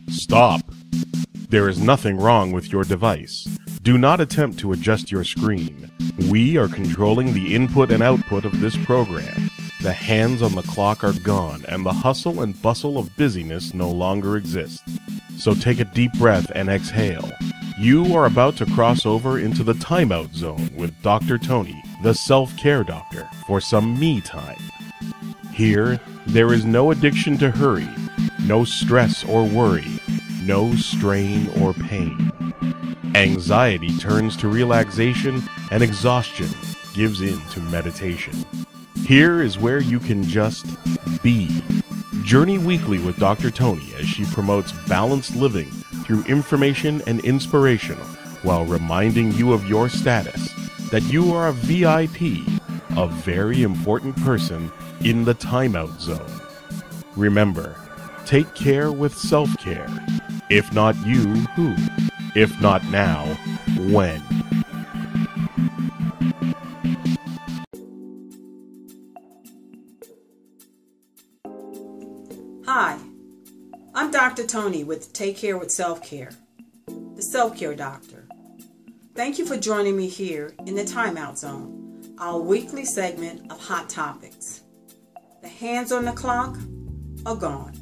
Stop! There is nothing wrong with your device. Do not attempt to adjust your screen. We are controlling the input and output of this program. The hands on the clock are gone, and the hustle and bustle of busyness no longer exists. So take a deep breath and exhale. You are about to cross over into the timeout zone with Dr. Toni, the self-care doctor, for some me time. Here, there is no addiction to hurry, no stress or worry, no strain or pain. Anxiety turns to relaxation, and exhaustion gives in to meditation. Here is where you can just be. Journey weekly with Dr. Toni as she promotes balanced living through information and inspiration while reminding you of your status, that you are a VIP, a very important person in the timeout zone. Remember, take care with self-care. If not you, who? If not now, when? Hi, I'm Dr. Toni with Take Care with Self-Care, the Self-Care Doctor. Thank you for joining me here in the Timeout Zone, our weekly segment of hot topics. The hands on the clock are gone,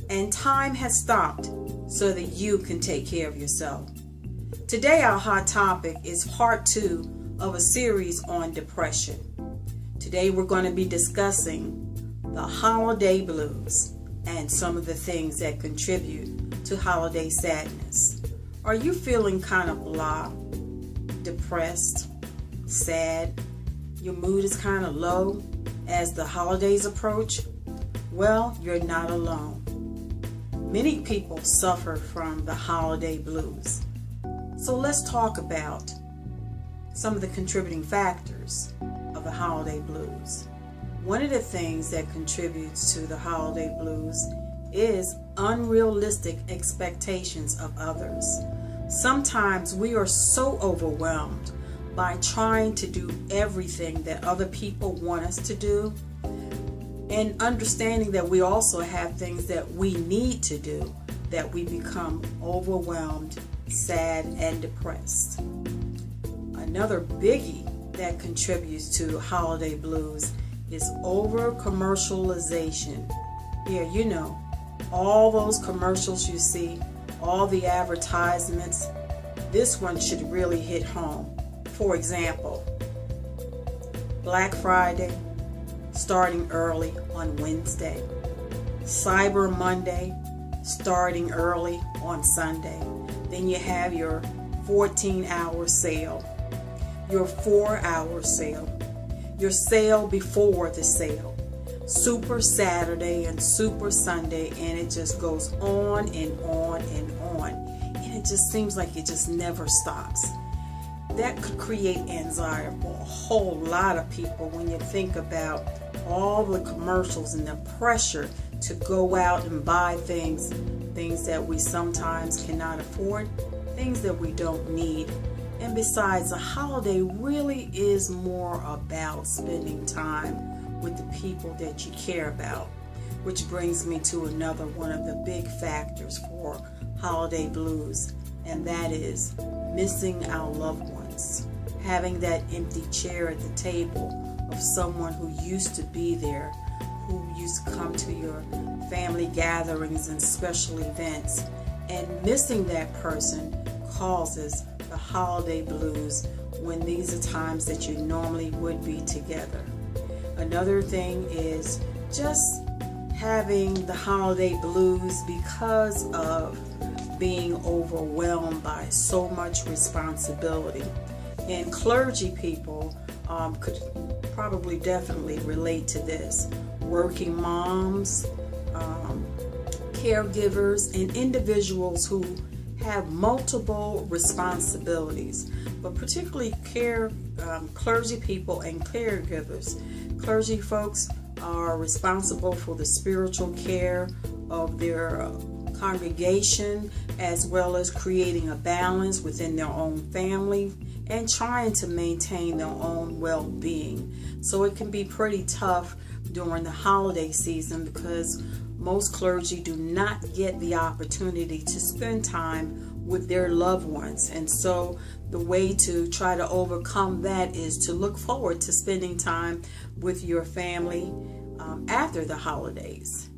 and time has stopped so that you can take care of yourself. Today our hot topic is part 2 of a series on depression. Today we're going to be discussing the holiday blues and some of the things that contribute to holiday sadness. Are you feeling kind of blah, depressed, sad? Your mood is kind of low as the holidays approach? Well, you're not alone. Many people suffer from the holiday blues. So let's talk about some of the contributing factors of the holiday blues. One of the things that contributes to the holiday blues is unrealistic expectations of others. Sometimes we are so overwhelmed by trying to do everything that other people want us to do, and understanding that we also have things that we need to do, that we become overwhelmed, sad, and depressed. Another biggie that contributes to holiday blues is over commercialization. Yeah, you know, all those commercials you see, all the advertisements, this one should really hit home. For example, Black Friday, starting early on Wednesday. Cyber Monday, starting early on Sunday. Then you have your 14-hour sale, your 4-hour sale, your sale before the sale, Super Saturday and Super Sunday, and it just goes on and on and on. And it just seems like it just never stops. That could create anxiety for a whole lot of people when you think about all the commercials and the pressure to go out and buy things that we sometimes cannot afford, things that we don't need. And besides, the holiday really is more about spending time with the people that you care about, which brings me to another one of the big factors for holiday blues, and that is missing our loved ones. Having that empty chair at the table of someone who used to be there, who used to come to your family gatherings and special events, and missing that person causes the holiday blues when these are times that you normally would be together. Another thing is just having the holiday blues because of being overwhelmed by so much responsibility. And clergy people could probably definitely relate to this. Working moms, caregivers, and individuals who have multiple responsibilities, but particularly clergy people and caregivers. Clergy folks are responsible for the spiritual care of their congregation, as well as creating a balance within their own family and trying to maintain their own well-being. So it can be pretty tough during the holiday season because most clergy do not get the opportunity to spend time with their loved ones. And so the way to try to overcome that is to look forward to spending time with your family after the holidays.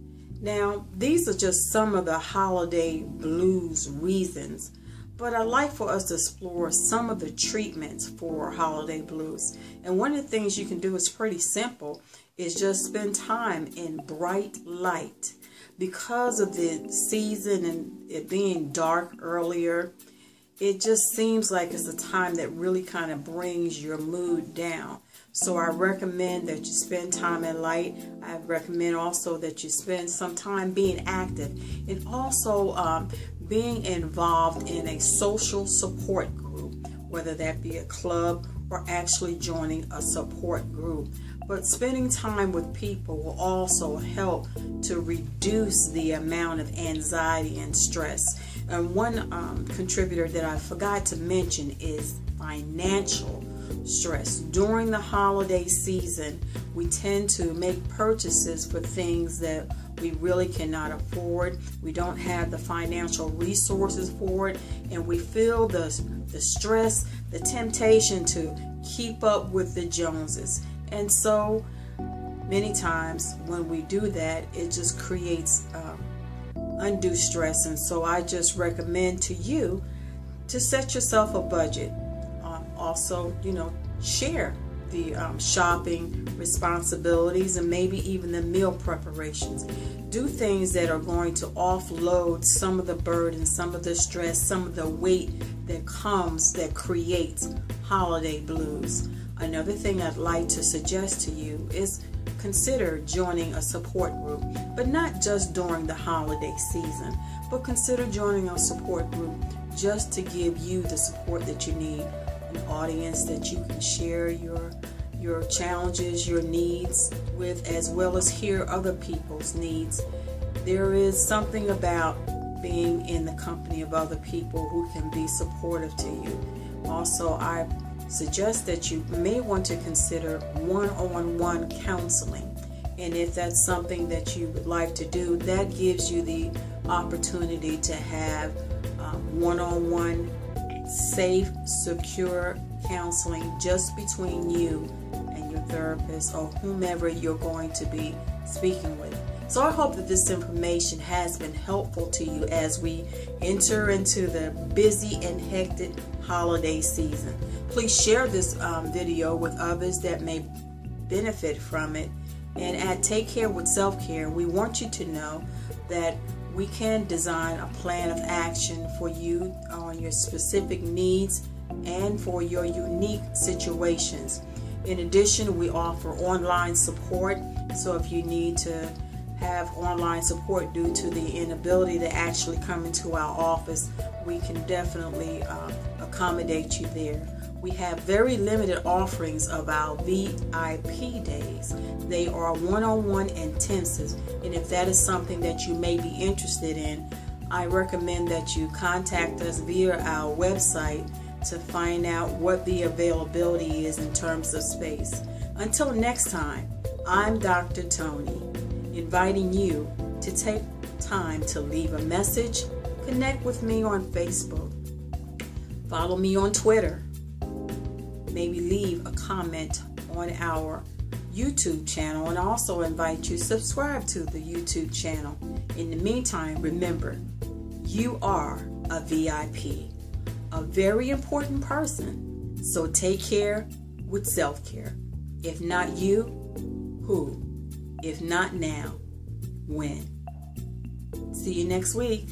Now, these are just some of the holiday blues reasons, but I'd like for us to explore some of the treatments for holiday blues. And one of the things you can do is pretty simple, is just spend time in bright light. Because of the season and it being dark earlier, it just seems like it's a time that really kind of brings your mood down. So I recommend that you spend time in light. I recommend also that you spend some time being active and also being involved in a social support group, whether that be a club or actually joining a support group. But spending time with people will also help to reduce the amount of anxiety and stress. And one contributor that I forgot to mention is financial stress. During the holiday season, we tend to make purchases for things that we really cannot afford. We don't have the financial resources for it, and we feel the stress, the temptation to keep up with the Joneses. And so many times when we do that, it just creates undue stress. And so I just recommend to you to set yourself a budget. Also, share the shopping responsibilities and maybe even the meal preparations. Do things that are going to offload some of the burden, some of the stress, some of the weight that creates holiday blues. Another thing I'd like to suggest to you is consider joining a support group, but not just during the holiday season, but consider joining a support group just to give you the support that you need. An audience that you can share your challenges, your needs with, as well as hear other people's needs. There is something about being in the company of other people who can be supportive to you. Also, I suggest that you may want to consider one-on-one counseling. And if that's something that you would like to do, that gives you the opportunity to have one-on-one safe, secure counseling just between you and your therapist or whomever you're going to be speaking with. So I hope that this information has been helpful to you as we enter into the busy and hectic holiday season. Please share this video with others that may benefit from it. And at Take Care with Self-Care, we want you to know that we can design a plan of action for you on your specific needs and for your unique situations. In addition, we offer online support. So if you need to have online support due to the inability to actually come into our office, we can definitely accommodate you there. We have very limited offerings of our VIP days. They are one-on-one intensives, and if that is something that you may be interested in, I recommend that you contact us via our website to find out what the availability is in terms of space. Until next time, I'm Dr. Toni, inviting you to take time to leave a message, connect with me on Facebook, follow me on Twitter, maybe leave a comment on our YouTube channel, and also invite you to subscribe to the YouTube channel. In the meantime, remember, you are a VIP, a very important person. So take care with self-care. If not you, who? If not now, when? See you next week.